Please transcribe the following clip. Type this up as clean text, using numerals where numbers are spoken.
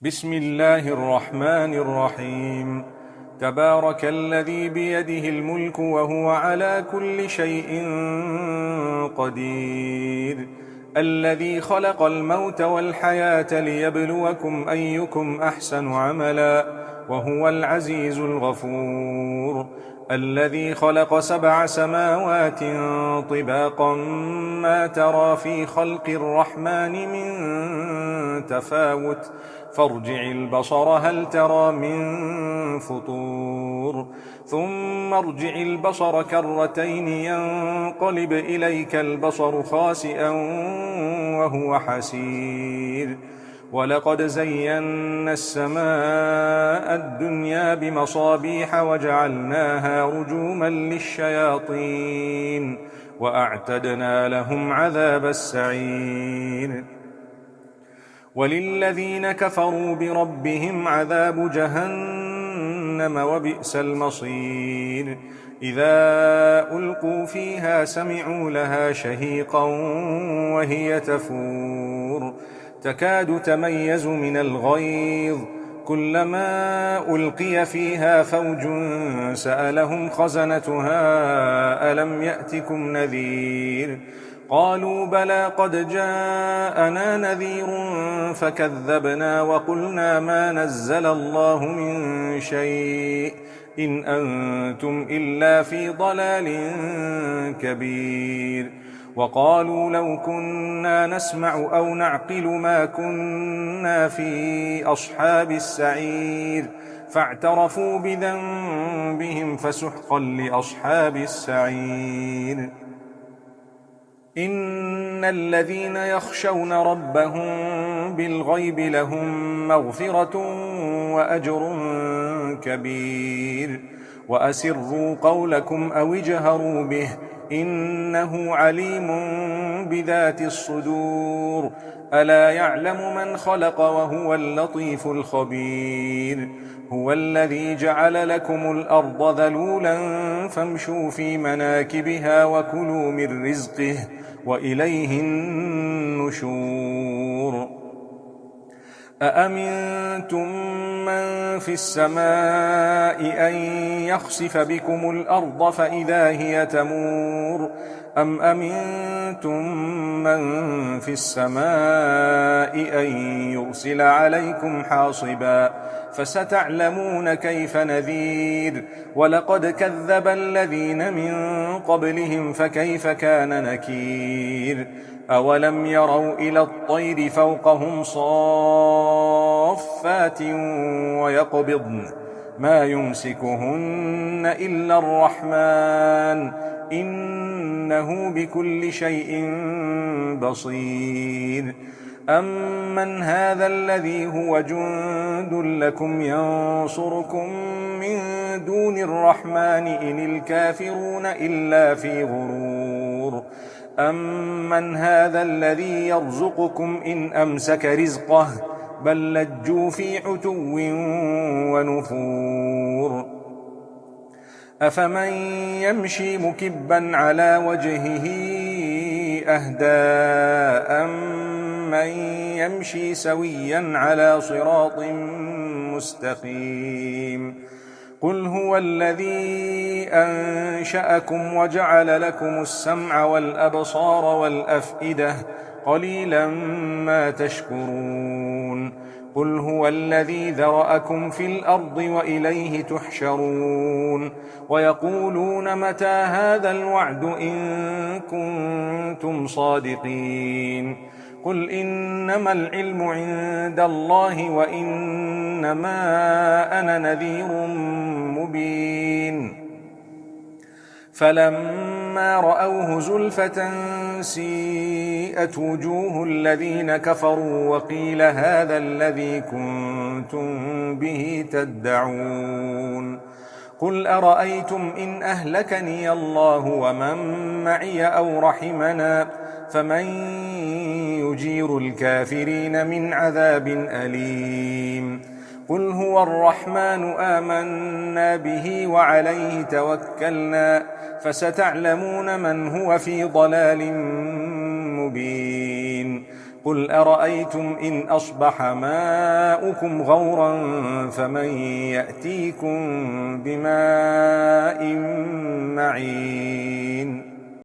بسم الله الرحمن الرحيم. تبارك الذي بيده الملك وهو على كل شيء قدير، الذي خلق الموت والحياة ليبلوكم أيكم أحسن عملا، وهو العزيز الغفور، الذي خلق 7 سماوات طباقا ما ترى في خلق الرحمن من تفاوت، فارجع البصر هل ترى من فطور، ثم ارجع البصر كرتين ينقلب إليك البصر خاسئا وهو حسير. ولقد زينا السماء الدنيا بمصابيح وجعلناها رجوما للشياطين وأعتدنا لهم عذاب السعير. وللذين كفروا بربهم عذاب جهنم وبئس المصير. إذا ألقوا فيها سمعوا لها شهيقا وهي تفور، تكاد تميز من الغيظ، كلما ألقي فيها فوج سألهم خزنتها ألم يأتكم نذير؟ قالوا بلى قد جاءنا نذير فكذبنا وقلنا ما نزل الله من شيء إن أنتم إلا في ضلال كبير. وقالوا لو كنا نسمع أو نعقل ما كنا في أصحاب السعير، فاعترفوا بذنبهم فسحقا لأصحاب السعير. إن الذين يخشون ربهم بالغيب لهم مغفرة وأجر كبير. وأسروا قولكم أو اجهروا به إنه عليم بذات الصدور. ألا يعلم من خلق وهو اللطيف الخبير. هو الذي جعل لكم الأرض ذلولا فامشوا في مناكبها وكلوا من رزقه وإليه النشور. أأمنتم من في السماء أن يخسف بكم الأرض فإذا هي تمور، أم أمنتم من في السماء أن يرسل عليكم حاصبا، فستعلمون كيف نذير. ولقد كذب الذين من قبلهم فكيف كان نكير. أولم يروا إلى الطير فوقهم صافات ويقبضن ما يمسكهن إلا الرحمن إنه بكل شيء بصير. أمن هذا الذي هو جند لكم ينصركم من دون الرحمن إن الكافرون إلا في غرور. أمن هذا الذي يرزقكم إن أمسك رزقه بل لجوا في عتو ونفور. أفمن يمشي مكبا على وجهه أهدى أمن يمشي سويا على صراط مستقيم. قل هو الذي أنشأكم وجعل لكم السمع والأبصار والأفئدة قليلا ما تشكرون. قل هو الذي ذرأكم في الأرض وإليه تحشرون. ويقولون متى هذا الوعد إن كنتم صادقين. قل إنما العلم عند الله وإنما أنا نذير مبين. فلما رأوه زلفة سيئت وجوه الذين كفروا وقيل هذا الذي كنتم به تدعون. قل أرأيتم إن أهلكني الله ومن معي أو رحمنا فمن يجير الكافرين من عذاب أليم. قل هو الرحمن آمنا به وعليه توكلنا فستعلمون من هو في ضلال مبين. قل أرأيتم إن أصبح ماؤكم غورا فمن يأتيكم بماء معين